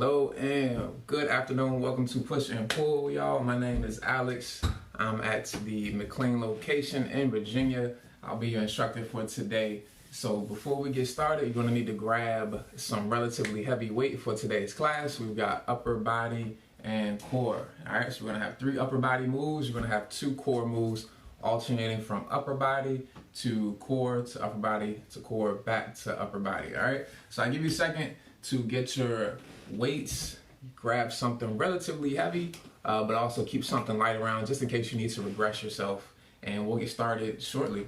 Hello and good afternoon. Welcome to Push and Pull, y'all. My name is Alex. I'm at the McLean location in Virginia. I'll be your instructor for today. So before we get started, you're going to need to grab some relatively heavy weight for today's class. We've got upper body and core. All right, so we're going to have 3 upper body moves. You're going to have 2 core moves alternating from upper body to core to upper body to core back to upper body. All right, so I'll give you a second to get your weights, grab something relatively heavy, but also keep something light around just in case you need to regress yourself, and we'll get started shortly.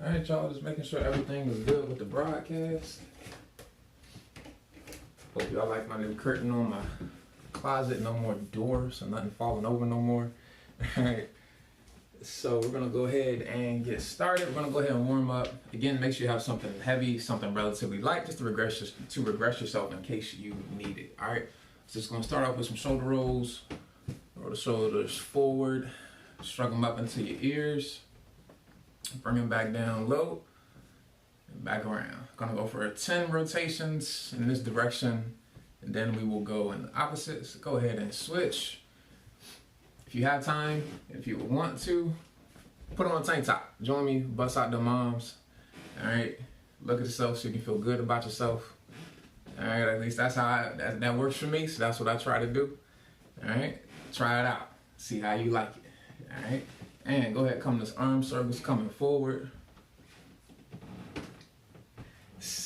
All right, y'all, just making sure everything is good with the broadcast. Hope y'all like my new curtain on my closet. No more doors, so nothing falling over no more. All right, so we're gonna go ahead and get started. We're gonna go ahead and warm up. Again, make sure you have something heavy, something relatively light, just to regress yourself in case you need it. All right, so just gonna start off with some shoulder rolls. Roll the shoulders forward, shrug them up into your ears. Bring them back down low and back around. Gonna go for 10 rotations in this direction, and then we will go in the opposites. Go ahead and switch. If you have time, if you want to, put on a tank top. Join me, bust out the moms. All right, look at yourself so you can feel good about yourself. All right, at least that's how that works for me, so that's what I try to do. All right, try it out. See how you like it. All right. And go ahead, come this arm circles coming forward.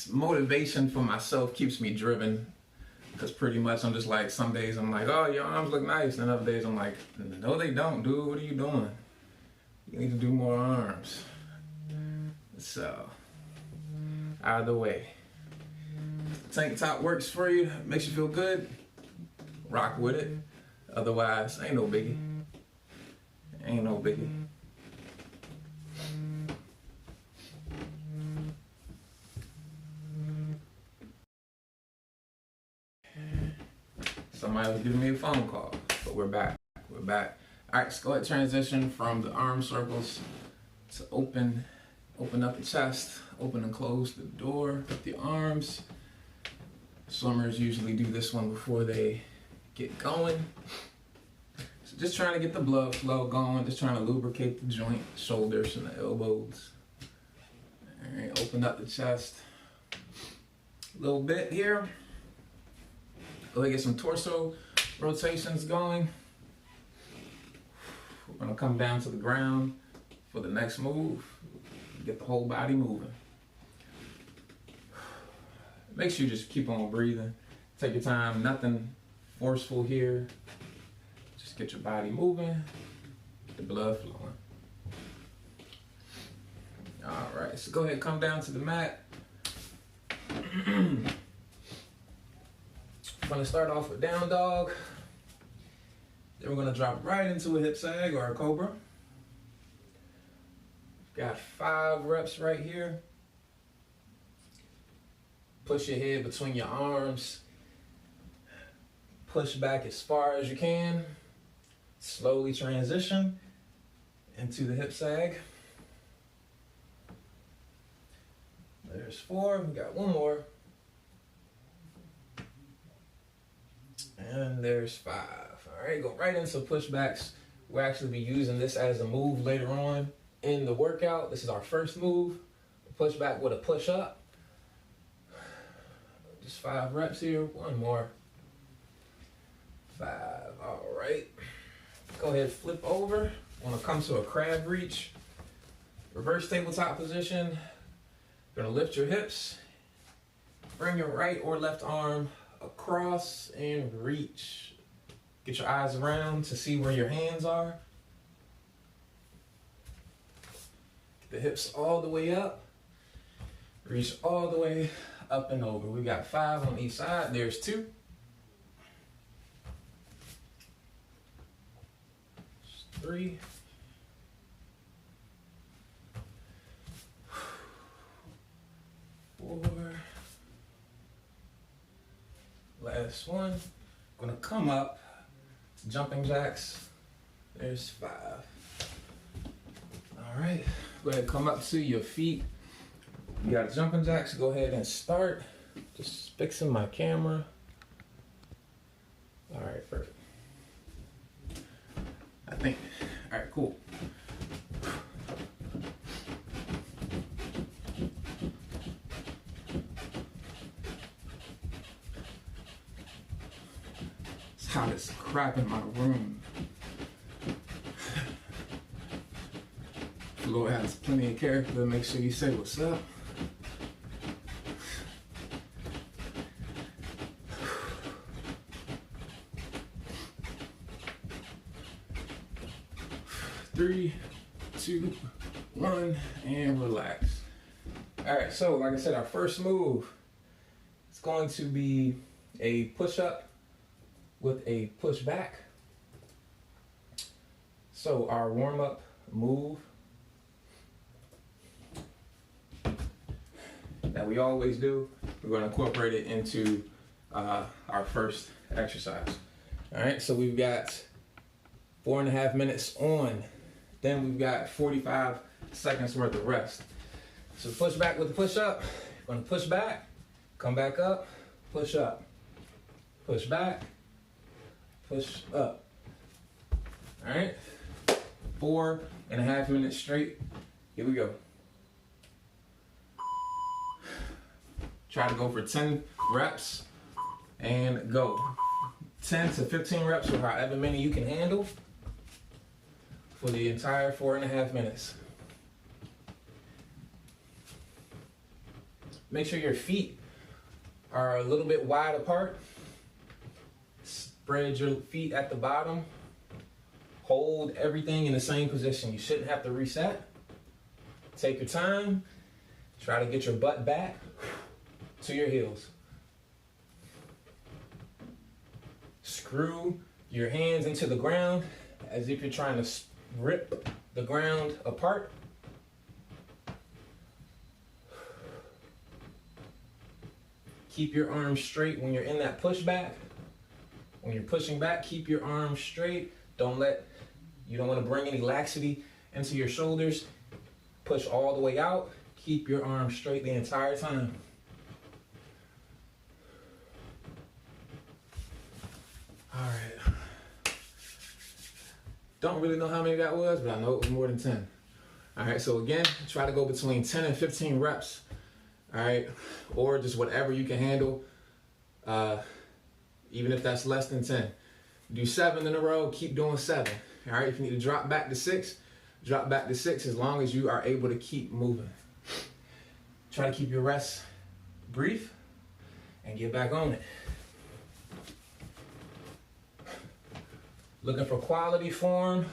Motivation for myself keeps me driven, because pretty much I'm just like, some days I'm like, oh, your arms look nice, and other days I'm like, no they don't, dude, what are you doing? You need to do more arms. So, either way, tank top works for you, makes you feel good, rock with it. Otherwise, ain't no biggie. Ain't no biggie. Somebody was giving me a phone call, but we're back. We're back. All right, let's go ahead and transition from the arm circles to open up the chest, open and close the door with the arms. Swimmers usually do this one before they get going. Just trying to get the blood flow going, just trying to lubricate the joint, shoulders and the elbows. All right, open up the chest a little bit here. Go ahead and get some torso rotations going. We're gonna come down to the ground for the next move. Get the whole body moving. Make sure you just keep on breathing. Take your time, nothing forceful here. Get your body moving, get the blood flowing. All right, so go ahead and come down to the mat. I'm gonna start off with down dog. Then we're gonna drop right into a hip sag or a cobra. Got 5 reps right here. Push your head between your arms. Push back as far as you can. Slowly transition into the hip sag. There's 4, we got 1 more. And there's 5. All right, go right into pushbacks. We'll actually be using this as a move later on in the workout. This is our first move. Pushback with a push up. Just 5 reps here, 1 more. 5, all right. Go ahead, flip over. Want to come to a crab reach. Reverse tabletop position. Gonna lift your hips. Bring your right or left arm across and reach. Get your eyes around to see where your hands are. Get the hips all the way up. Reach all the way up and over. We got 5 on each side. There's 2. 3. 4. Last one. Gonna come up to jumping jacks. There's 5. All right. Go ahead, come up to your feet. You got jumping jacks. Go ahead and start. Just fixing my camera. All right, perfect. I think. All right, cool. It's hot as crap in my room. Lord has plenty of character to make sure you say what's up. Three, 2, 1, and relax. All right, so like I said, our first move is going to be a push-up with a push-back. So our warm-up move that we always do, we're going to incorporate it into our first exercise. All right, so we've got 4.5 minutes on. Then we've got 45 seconds worth of rest. So push back with the push up. You're gonna push back, come back up, push up. Push back, push up. All right, 4.5 minutes straight. Here we go. Try to go for 10 reps and go. 10 to 15 reps or however many you can handle for the entire 4.5 minutes. Make sure your feet are a little bit wide apart. Spread your feet at the bottom. Hold everything in the same position. You shouldn't have to reset. Take your time. Try to get your butt back to your heels. Screw your hands into the ground as if you're trying to rip the ground apart. Keep your arms straight when you're in that pushback. When you're pushing back, keep your arms straight. You don't want to bring any laxity into your shoulders. Push all the way out. Keep your arms straight the entire time. All right. Don't really know how many that was, but I know it was more than 10. All right, so again, try to go between 10 and 15 reps. All right, or just whatever you can handle, even if that's less than 10. Do 7 in a row, keep doing 7. All right, if you need to drop back to 6, drop back to 6 as long as you are able to keep moving. Try to keep your rest brief and get back on it. Looking for quality form.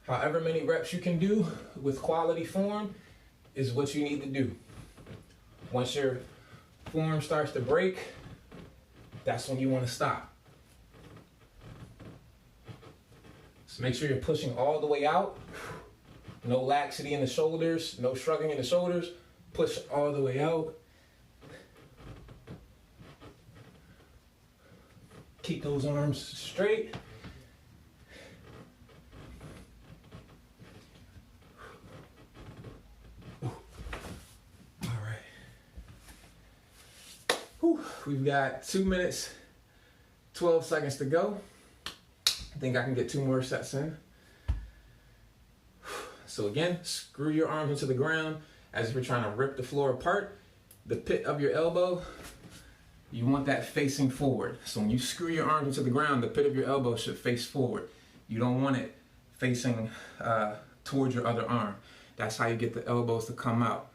However many reps you can do with quality form is what you need to do. Once your form starts to break, that's when you want to stop. So make sure you're pushing all the way out. No laxity in the shoulders, no shrugging in the shoulders. Push all the way out. Keep those arms straight. All right. Whew. We've got 2 minutes, 12 seconds to go. I think I can get 2 more sets in. So again, screw your arms into the ground as if you're trying to rip the floor apart. The pit of your elbow, you want that facing forward. So when you screw your arms into the ground, the pit of your elbow should face forward. You don't want it facing towards your other arm. That's how you get the elbows to come out.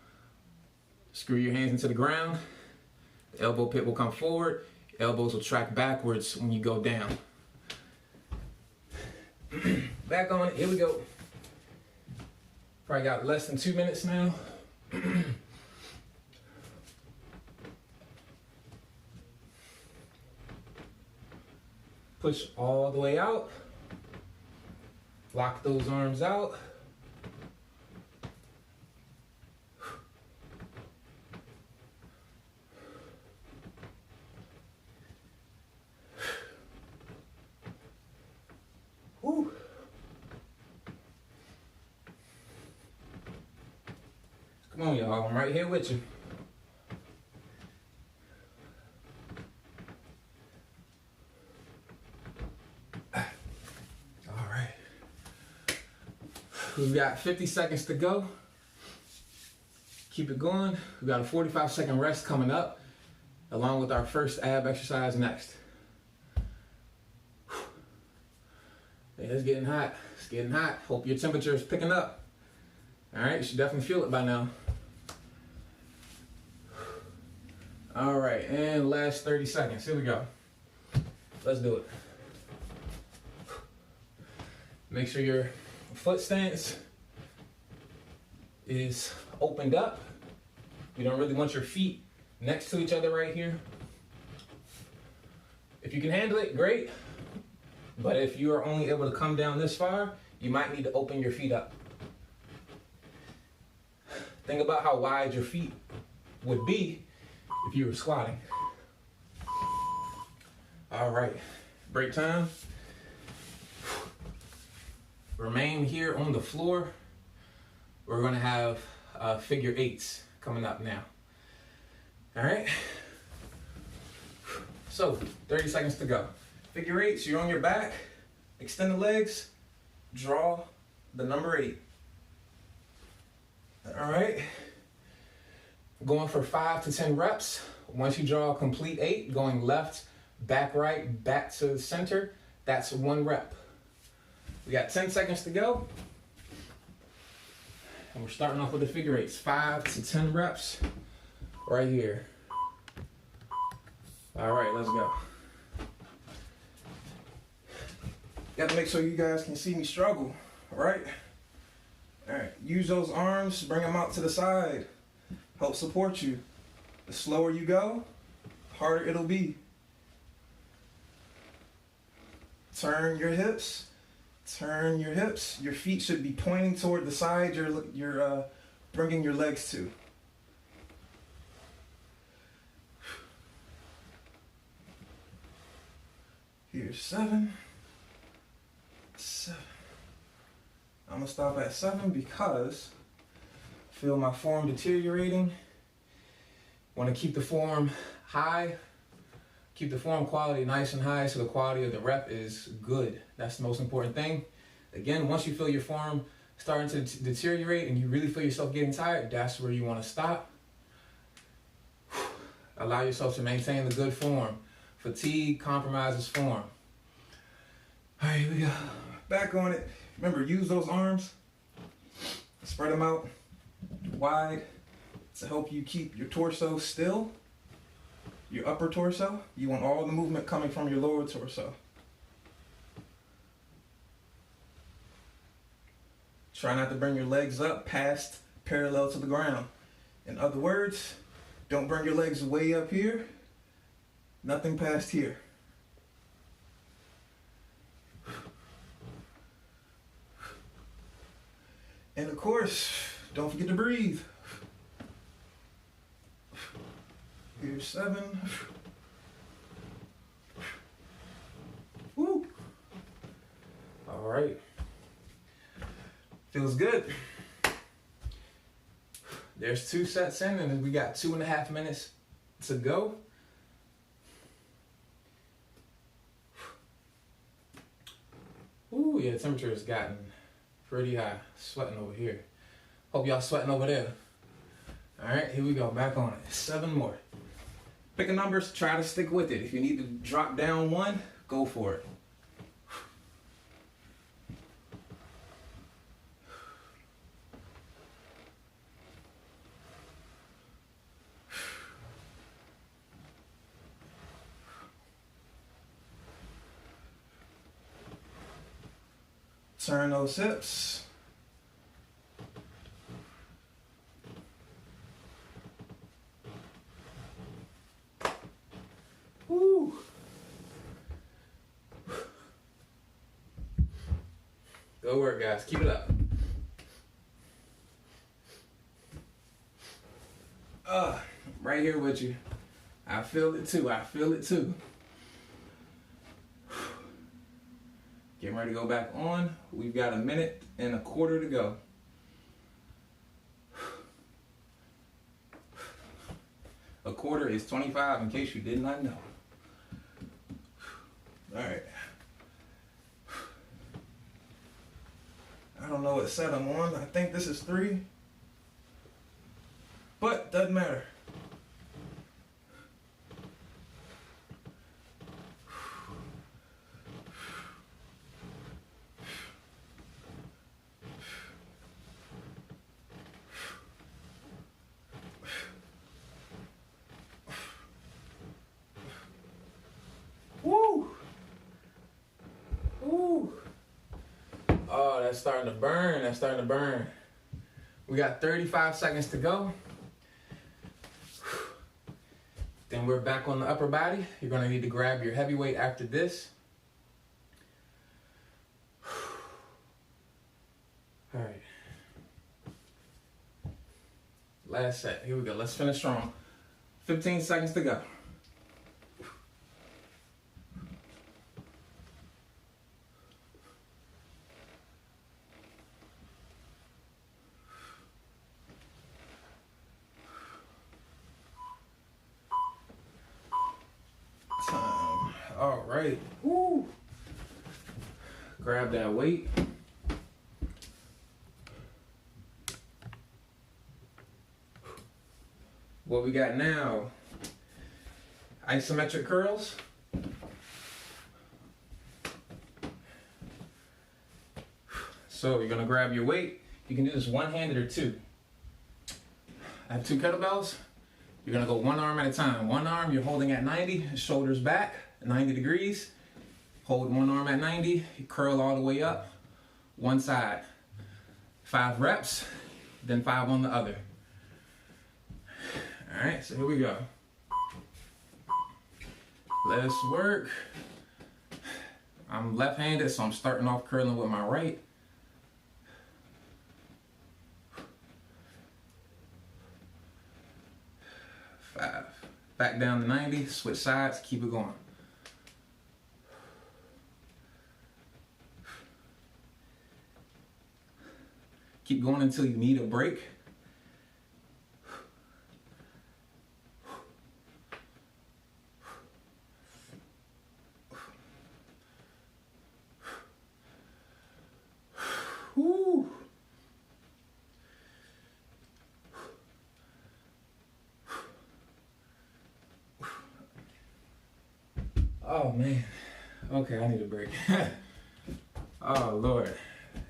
Screw your hands into the ground, the elbow pit will come forward, Elbows will track backwards when you go down. Back on it, here we go. Probably got less than 2 minutes now. Push all the way out. Lock those arms out. Woo. Come on, y'all. I'm right here with you. All right. We've got 50 seconds to go. Keep it going. We've got a 45-second rest coming up, along with our first ab exercise next. Yeah, it's getting hot. It's getting hot. Hope your temperature is picking up. All right, you should definitely feel it by now. All right, and last 30 seconds. Here we go. Let's do it. Make sure your foot stance is opened up. You don't really want your feet next to each other right here. If you can handle it, great. But if you are only able to come down this far, you might need to open your feet up. Think about how wide your feet would be if you were squatting. All right, break time. Remain here on the floor. We're gonna have figure eights coming up now. All right, so 30 seconds to go. Figure eights, you're on your back, extend the legs, draw the number 8. All right, going for 5 to 10 reps. Once you draw a complete 8, going left, back right, back to the center, that's 1 rep. We got 10 seconds to go. And we're starting off with the figure eights, 5 to 10 reps right here. All right, let's go. Got to make sure you guys can see me struggle, all right? All right, use those arms, bring them out to the side. Help support you. The slower you go, the harder it'll be. Turn your hips, turn your hips. Your feet should be pointing toward the side you're bringing your legs to. Here's 7. 7. I'm gonna stop at 7 because I feel my form deteriorating. Want to keep the form high, keep the form quality nice and high so the quality of the rep is good. That's the most important thing. Again, once you feel your form starting to deteriorate and you really feel yourself getting tired, that's where you want to stop. Allow yourself to maintain the good form. Fatigue compromises form. All right, here we go. Back on it. Remember, use those arms. Spread them out wide to help you keep your torso still. Your upper torso. You want all the movement coming from your lower torso. Try not to bring your legs up past parallel to the ground. In other words, don't bring your legs way up here. Nothing past here. And of course, don't forget to breathe. Here's 7. Woo. All right. Feels good. There's 2 sets in, and we got 2.5 minutes to go. Ooh, yeah, the temperature has gotten pretty high. Sweating over here. Hope y'all sweating over there. All right, here we go. Back on it. 7 more. Pick a number. Try to stick with it. If you need to drop down 1, go for it. Turn those hips. Woo. Good work, guys. Keep it up. Right here with you. I feel it too. I feel it too. Getting ready to go back on. We've got 1.25 minutes to go. A quarter is 25, in case you did not know. All right. I don't know what set I'm on. I think this is 3. But doesn't matter. Woo! Woo! Oh, that's starting to burn. That's starting to burn. We got 35 seconds to go. Then we're back on the upper body. You're gonna need to grab your heavy weight after this. All right. Last set. Here we go. Let's finish strong. 15 seconds to go. Time. All right. Woo. Grab that weight. What we got now? Isometric curls. So you're gonna grab your weight. You can do this one-handed or two. I have 2 kettlebells. You're gonna go one arm at a time. One arm you're holding at 90, shoulders back, 90 degrees. Hold one arm at 90, you curl all the way up, one side. 5 reps, then 5 on the other. All right, so here we go. Let's work. I'm left-handed, so I'm starting off curling with my right. Five. Back down to 90, switch sides, keep it going. Keep going until you need a break. Woo. Oh man. Okay, I need a break. Oh Lord.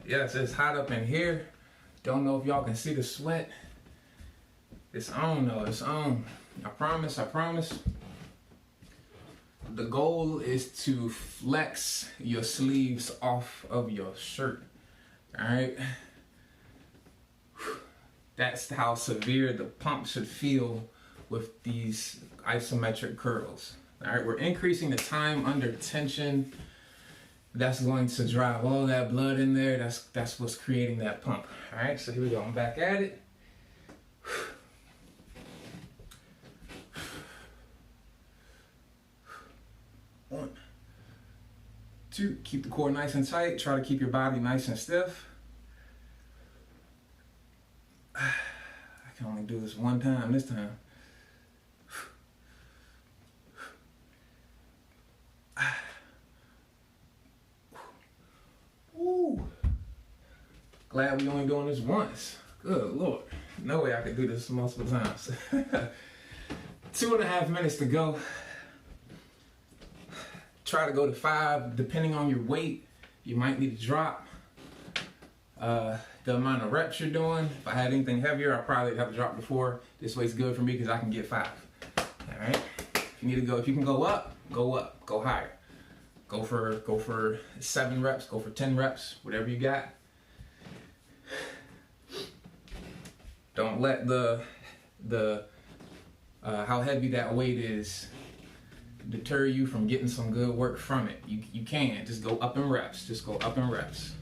Yes, it's hot up in here. Don't know if y'all can see the sweat. It's on though, it's on. I promise, I promise. The goal is to flex your sleeves off of your shirt. Alright? That's how severe the pump should feel with these isometric curls. Alright, we're increasing the time under tension. That's going to drive all that blood in there. That's what's creating that pump. Alright, so here we go. I'm back at it. 1, 2, keep the core nice and tight. Try to keep your body nice and stiff. I can only do this one time this time. Ooh. Glad we only doing this once. Good Lord. No way I could do this multiple times. 2.5 minutes to go. Try to go to 5. Depending on your weight, you might need to drop the amount of reps you're doing. If I had anything heavier, I probably have to drop to 4. This weight's good for me because I can get 5. All right. If you need to go, if you can go up, go higher. Go for 7 reps, go for 10 reps, whatever you got. Don't let the how heavy that weight is deter you from getting some good work from it. You can just go up in reps. Just go up in reps.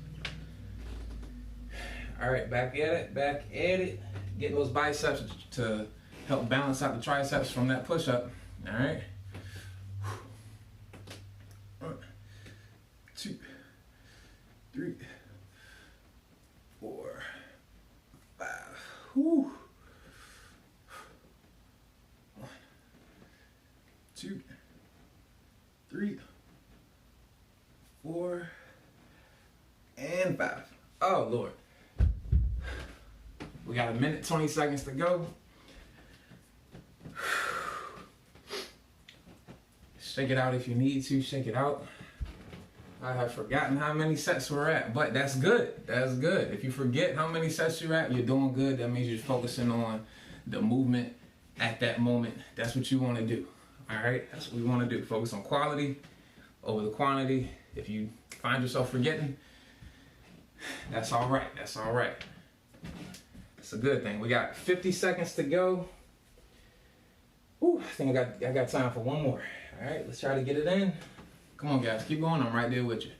All right, back at it. Getting those biceps to help balance out the triceps from that push-up. All right. 1, 2, 3, 4, 5. Whew. 1, 2, 3, 4, and 5. Oh Lord. We got 1 minute, 20 seconds to go. Shake it out if you need to, shake it out. I have forgotten how many sets we're at, but that's good. That's good. If you forget how many sets you're at, you're doing good. That means you're focusing on the movement at that moment. That's what you want to do. All right? That's what we want to do. Focus on quality over the quantity. If you find yourself forgetting, that's all right. That's all right. It's a good thing. We got 50 seconds to go. Ooh, I think I got time for one more. All right, let's try to get it in. Come on, guys, keep going. I'm right there with you.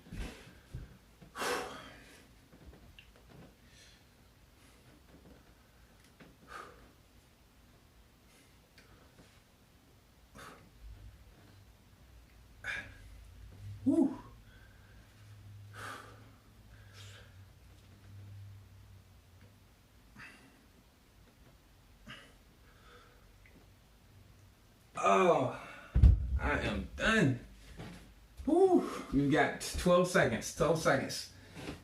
Woo. Oh, I am done. Woo. We've got 12 seconds. 12 seconds.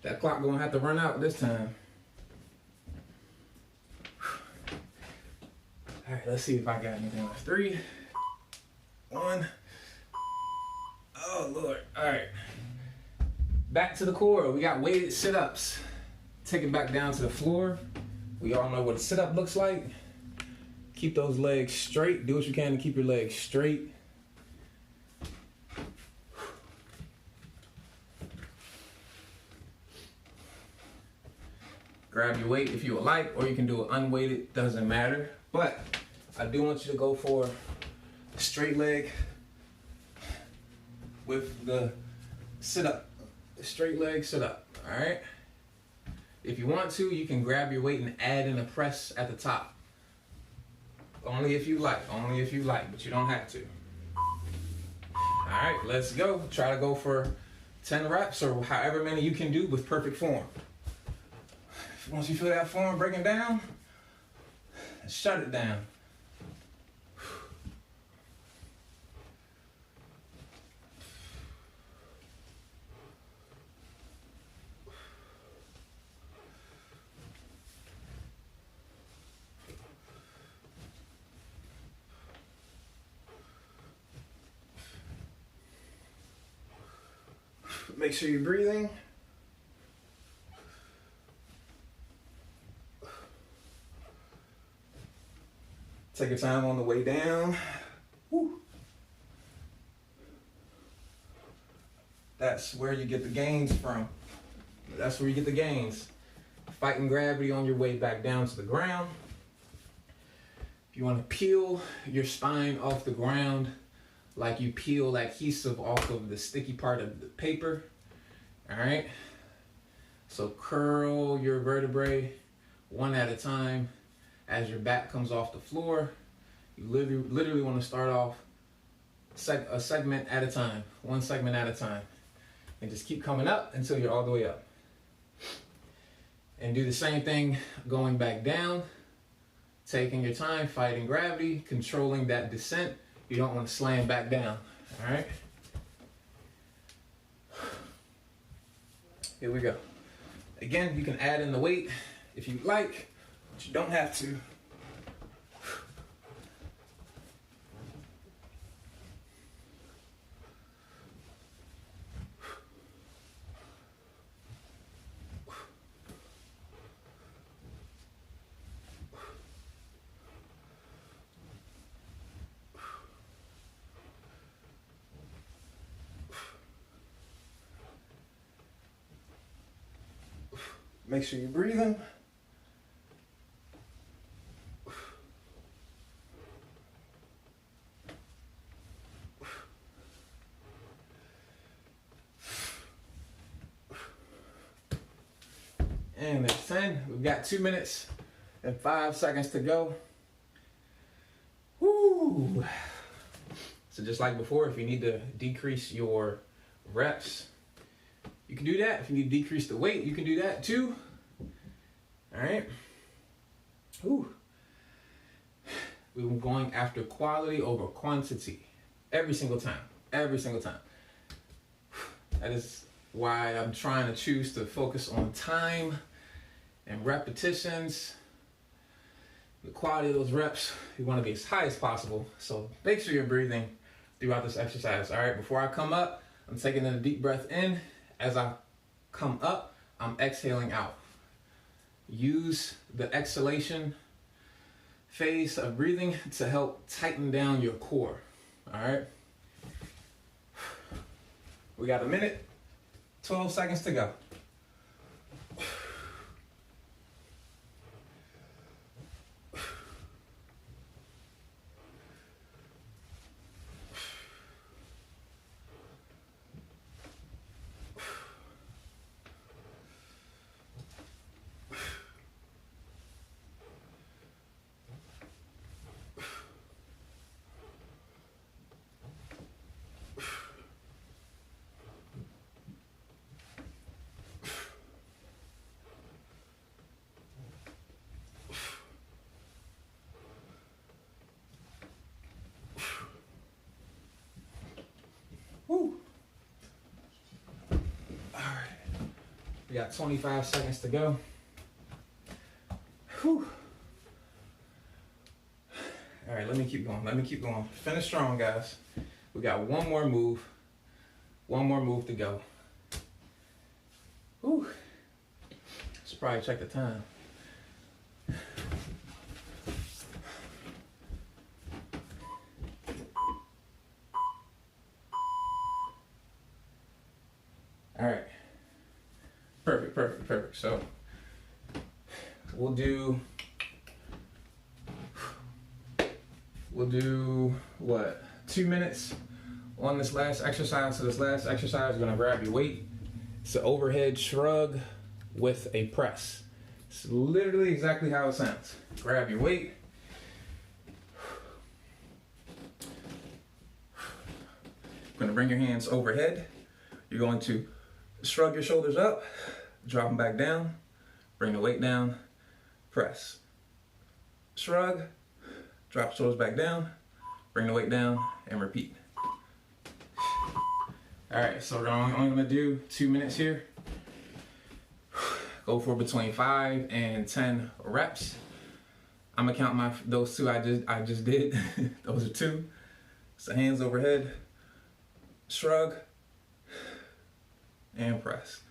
That clock gonna have to run out this time. All right, let's see if I got anything left. 3, 1. Oh Lord. All right. Back to the core. We got weighted sit-ups. Take it back down to the floor. We all know what a sit-up looks like. Keep those legs straight. Do what you can to keep your legs straight. Grab your weight if you would like, or you can do it unweighted, doesn't matter. But I do want you to go for a straight leg with the sit-up. Straight leg sit-up, all right? If you want to, you can grab your weight and add in a press at the top. Only if you like, but you don't have to. All right, let's go. Try to go for 10 reps or however many you can do with perfect form. Once you feel that form breaking down, shut it down. Make sure you're breathing. Take your time on the way down. Woo. That's where you get the gains from. That's where you get the gains. Fighting gravity on your way back down to the ground. If you want to peel your spine off the ground like you peel adhesive off of the sticky part of the paper. All right. So curl your vertebrae one at a time as your back comes off the floor. You literally want to start off a segment at a time, one segment at a time, and just keep coming up until you're all the way up. And do the same thing going back down, taking your time, fighting gravity, controlling that descent. You don't want to slam back down, all right? Here we go. Again, you can add in the weight if you like, but you don't have to. Make sure you're breathing. And there's 10. We've got 2 minutes and 5 seconds to go. Woo! So just like before, if you need to decrease your reps, you can do that. If you need to decrease the weight, you can do that too. All right. Woo. We're going after quality over quantity every single time. Every single time. That is why I'm trying to choose to focus on time and repetitions. The quality of those reps, you want to be as high as possible. So make sure you're breathing throughout this exercise. All right, before I come up, I'm taking in a deep breath in. As I come up, I'm exhaling out. Use the exhalation phase of breathing to help tighten down your core. All right. We got a minute, 12 seconds to go. Woo. All right. We got 25 seconds to go. Whew. All right, let me keep going. Let me keep going. Finish strong, guys. We got one more move. One more move to go. Whew. Should probably check the time. All right. Perfect, perfect, perfect. So we'll do what? 2 minutes on this last exercise. So this last exercise, you're gonna grab your weight. It's an overhead shrug with a press. It's literally exactly how it sounds. Grab your weight. You're gonna bring your hands overhead. You're going to shrug your shoulders up, drop them back down, bring the weight down, press. Shrug, drop shoulders back down, bring the weight down, and repeat. All right, so we're only gonna do 2 minutes here. Go for between 5 and 10 reps. I'm gonna count those two I just did. Those are 2. So hands overhead, shrug, and press.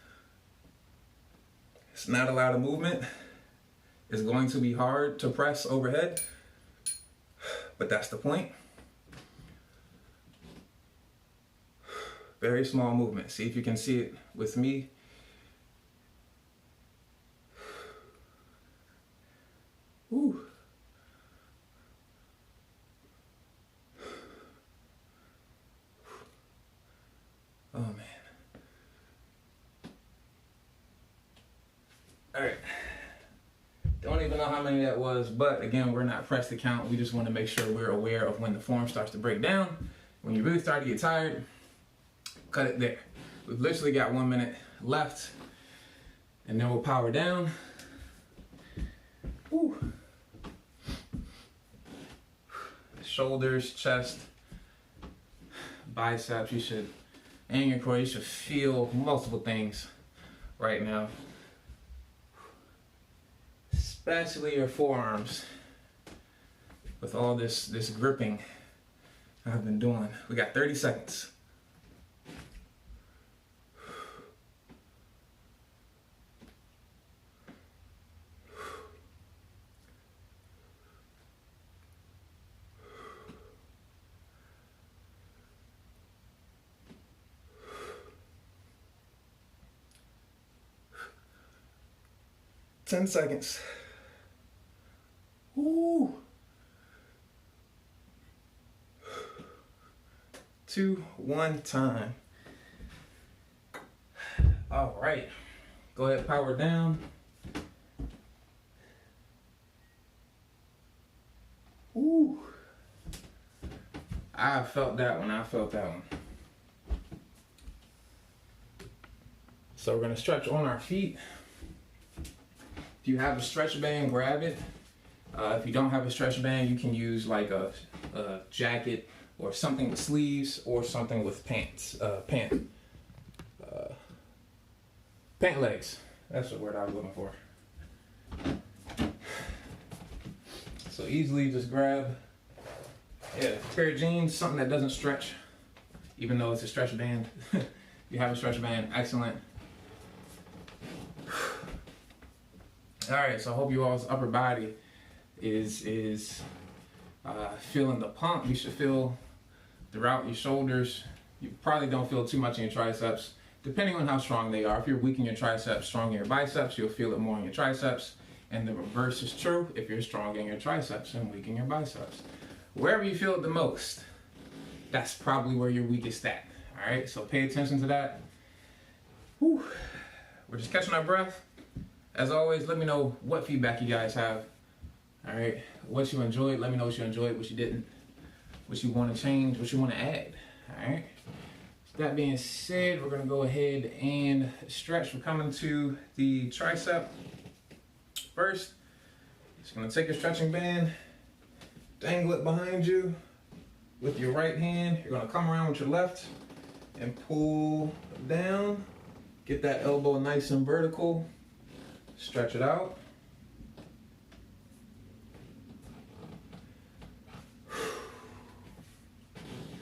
It's not a lot of movement. It's going to be hard to press overhead, but that's the point. Very small movement. See if you can see it with me. Woo. Oh man. All right. Don't even know how many that was, but again, we're not pressed to count. We just want to make sure we're aware of when the form starts to break down. When you really start to get tired, cut it there. We've literally got 1 minute left, and then we'll power down. Woo. Shoulders, chest, biceps, and your core, you should feel multiple things right now. Especially your forearms with all this gripping I've been doing. We got 30 seconds. 10 seconds. Woo. 2, 1 time. All right. Go ahead, power down. Woo. I felt that one. So we're gonna stretch on our feet. If you have a stretch band, grab it. If you don't have a stretch band, you can use like a jacket or something with sleeves or something with pant legs. That's the word I was looking for. So easily just grab a pair of jeans, something that doesn't stretch, even though it's a stretch band. You have a stretch band, excellent. All right, so I hope you all's upper body is feeling the pump. You should feel throughout your shoulders. You probably don't feel too much in your triceps, depending on how strong they are. If you're weak in your triceps, strong in your biceps, you'll feel it more in your triceps. And the reverse is true if you're strong in your triceps and weak in your biceps. Wherever you feel it the most, that's probably where you're weakest at. All right, so pay attention to that. Whew. We're just catching our breath. As always, let me know what feedback you guys have. All right, what you enjoyed, let me know what you enjoyed, what you didn't, what you want to change, what you want to add. All right, so that being said, we're going to go ahead and stretch. We're coming to the tricep first. Just going to take your stretching band, dangle it behind you with your right hand. You're going to come around with your left and pull down. Get that elbow nice and vertical. Stretch it out.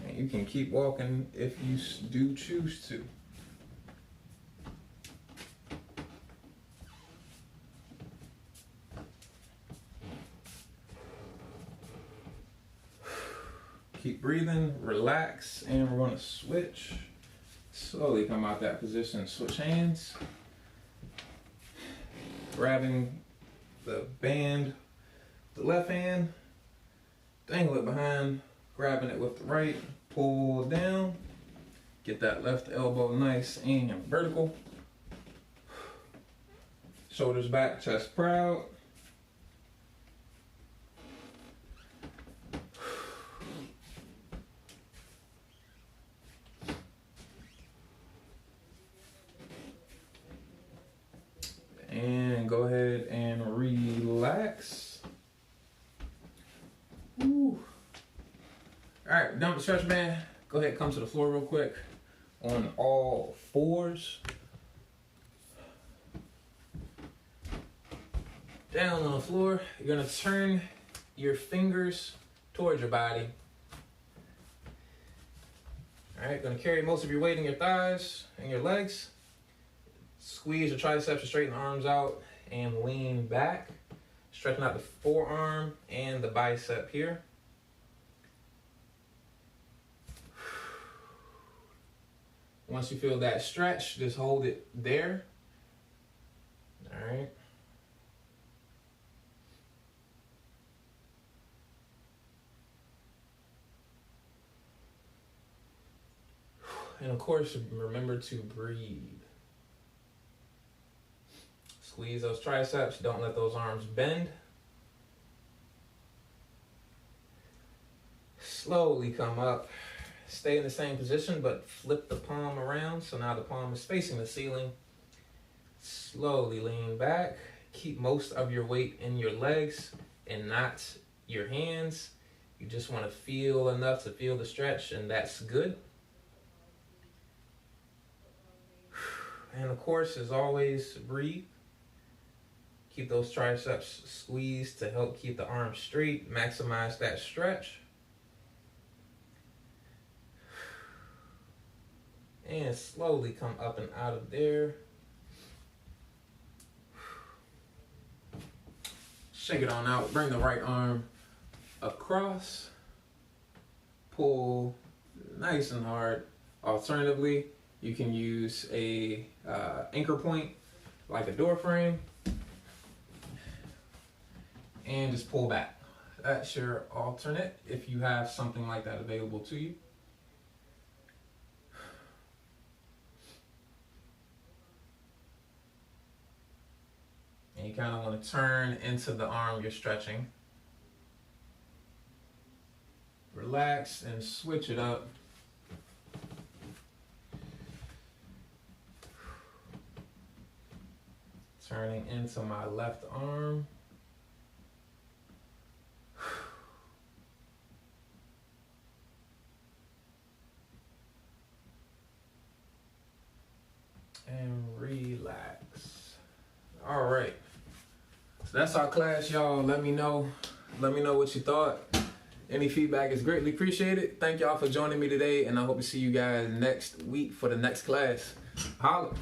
And you can keep walking if you do choose to. Keep breathing, relax, and we're going to switch. Slowly come out that position, switch hands. Grabbing the band, the left hand, dangle it behind, grabbing it with the right, pull down, get that left elbow nice and vertical. Shoulders back, chest proud. And go ahead and relax. Woo. All right, done with the stretch band. Go ahead, come to the floor real quick on all fours. Down on the floor, you're gonna turn your fingers towards your body. All right, gonna carry most of your weight in your thighs and your legs. Squeeze your triceps to straighten the arms out and lean back. Stretching out the forearm and the bicep here. Once you feel that stretch, just hold it there. All right. And of course, remember to breathe. Squeeze those triceps, don't let those arms bend. Slowly come up. Stay in the same position, but flip the palm around. So now the palm is facing the ceiling. Slowly lean back. Keep most of your weight in your legs and not your hands. You just want to feel enough to feel the stretch, and that's good. And of course, as always, breathe. Keep those triceps squeezed to help keep the arms straight, maximize that stretch. And slowly come up and out of there. Shake it on out. Bring the right arm across. Pull nice and hard. Alternatively, you can use a anchor point like a door frame. and just pull back. That's your alternate if you have something like that available to you. And you kind of want to turn into the arm you're stretching. Relax and switch it up. Turning into my left arm. And relax. All right. So that's our class, y'all. Let me know what you thought. Any feedback is greatly appreciated. Thank y'all for joining me today, and I hope to see you guys next week for the next class. Holla.